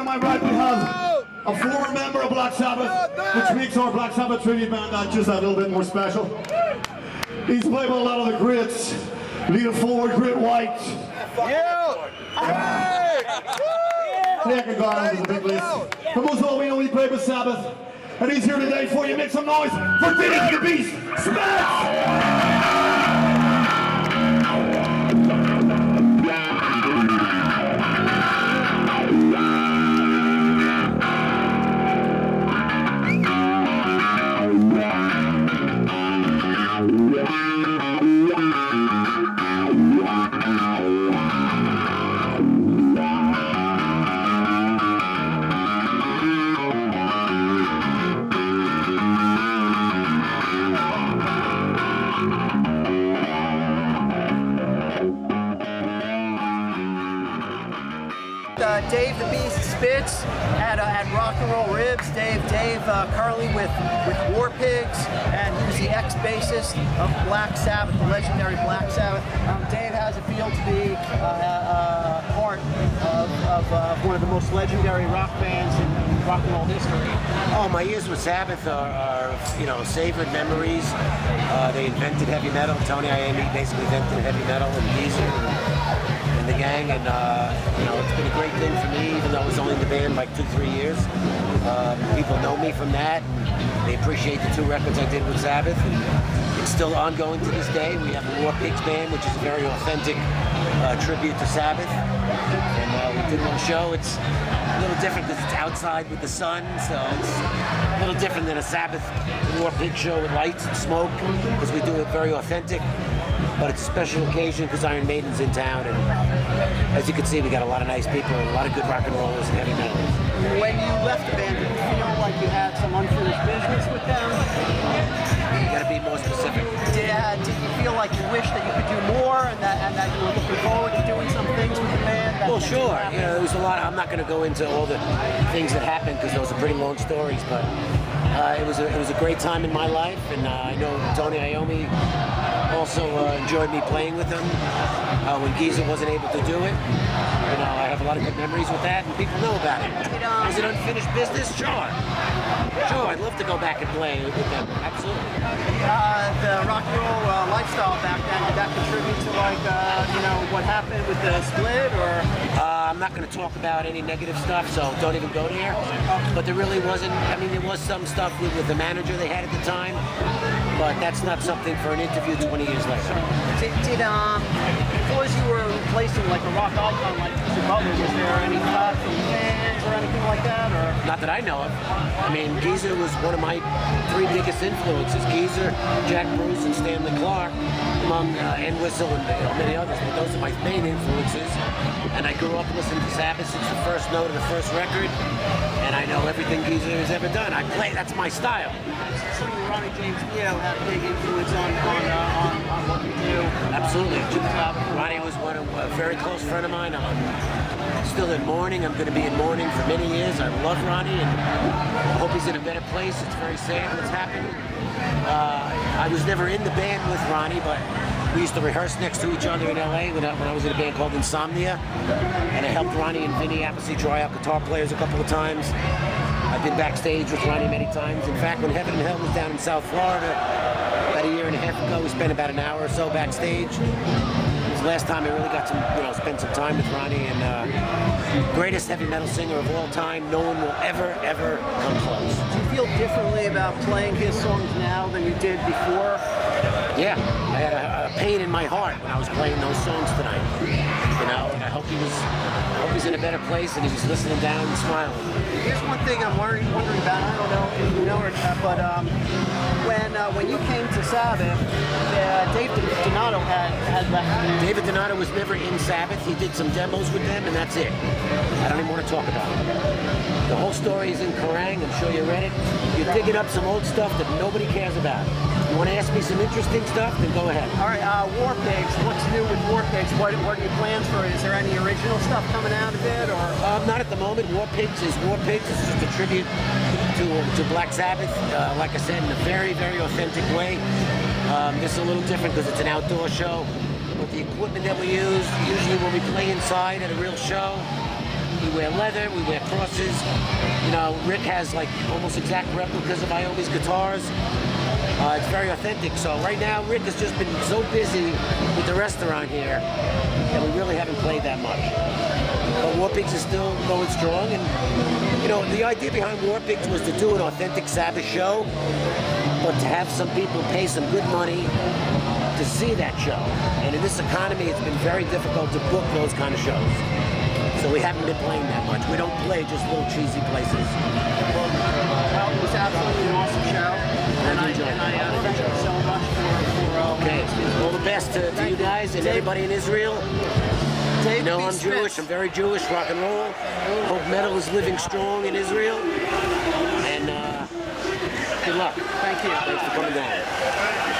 to my right we have a former member of Black Sabbath, which makes our Black Sabbath tribute band just a little bit more special. He's played with a lot of the greats. Leader forward, Grit White. Nick McBrain is a big list. But most of all, we know he played with Sabbath. And he's here today for you. Make some noise for Dave the Beast Spitz! Dave the Beast Spitz at Rock and Roll Ribs. Dave currently with War Pigs, and he was the ex-bassist of Black Sabbath, the legendary Black Sabbath. Dave, how does it feel to be part of one of the most legendary rock bands in rock and roll history? Oh, my years with Sabbath are savored memories. They invented heavy metal. Tony Iommi basically invented heavy metal, and Geezer and the gang, and it's been a great thing for me, even though I was only in the band like 2-3 years. People know me from that, and they appreciate the 2 records I did with Sabbath, and it's still ongoing to this day. We have a War Pigs band, which is a very authentic tribute to Sabbath, and we did one show. It's a little different because it's outside with the sun, so it's a little different than a Sabbath War Pig show with lights and smoke, because we do it very authentic. But it's a special occasion because Iron Maiden's in town, and as you can see, we got a lot of nice people, and a lot of good rock and rollers and heavy metal. When you left the band, did you feel like you had some unfinished business with them? You got to be more specific. Did you feel like you wish that you could do more, and that you were looking forward to doing some things with the band? Well, sure. There was a lot. I'm not going to go into all the things that happened because those are pretty long stories, but it was a great time in my life, and I know Tony Iommi also enjoyed me playing with him when Geezer wasn't able to do it. I have a lot of good memories with that, and people know about it. Is it unfinished business? Sure, I'd love to go back and play with them. Absolutely. The rock and roll lifestyle back then, did that contribute to what happened with the split, or? I'm not going to talk about any negative stuff, so don't even go there. But there really wasn't. I mean, there was some stuff with the manager they had at the time, but that's not something for an interview 20 years later. Because you were replacing like a rock icon like Geezer Butler, was there any thought from fans or anything like that? Or? Not that I know of. I mean, Geezer was one of my 3 biggest influences. Geezer, Jack Bruce, and Stanley Clarke, among and Whistle and many others, but those are my main influences. And I grew up listening to Sabbath since the first note of the first record, and I know everything Geezer has ever done. I play, that's my style. Certainly Ronnie James Dio had a big influence on what you do. Absolutely. Ronnie was a very close friend of mine. I'm still in mourning. I'm going to be in mourning for many years. I love Ronnie, and I hope he's in a better place. It's very sad what's happening. I was never in the band with Ronnie, but we used to rehearse next to each other in LA when I was in a band called Insomnia, and I helped Ronnie and Vinny obviously try out guitar players a couple of times. I've been backstage with Ronnie many times. In fact, when Heaven and Hell was down in South Florida about a year and a half ago, we spent about an hour or so backstage. It was the last time I really got to spend some time with Ronnie, and greatest heavy metal singer of all time. No one will ever come close. Do you feel differently about playing his songs now than you did before? Yeah, I had a pain in my heart when I was playing those songs tonight. And I hope he's in a better place and he's listening down and smiling. Here's one thing I'm wondering about. I don't know if you know or not, but when you came to Sabbath, Dave Donato had left. David Donato was never in Sabbath. He did some demos with them, and that's it. I don't even want to talk about it. The whole story is in Kerrang. I'm sure you read it. You're digging up some old stuff that nobody cares about. You want to ask me some interesting stuff? Then go ahead. All right, War Pigs. What's new with War Pigs? What are your plans for it? Is there any original stuff coming out of it, or? Not at the moment. War Pigs is War Pigs. It's just a tribute to Black Sabbath. Like I said, in a very, very authentic way. This is a little different because it's an outdoor show. With the equipment that we use, usually when we play inside at a real show, We wear leather, we wear crosses. You know, Rick has like almost exact replicas of Iommi's guitars. It's very authentic. So right now, Rick has just been so busy with the restaurant here that we really haven't played that much. But War Pigs is still going strong, and you know, the idea behind War Pigs was to do an authentic Sabbath show, but to have some people pay some good money to see that show. And in this economy, it's been very difficult to book those kind of shows. So we haven't been playing that much. We don't play just little cheesy places. Well, it was absolutely an awesome show. And I thank you so much for Okay, all the best to you guys and everybody in Israel. Dave, You know, I'm Jewish, I'm very Jewish, rock and roll. Hope metal is living strong in Israel. And good luck. Thank you. Thanks for coming down.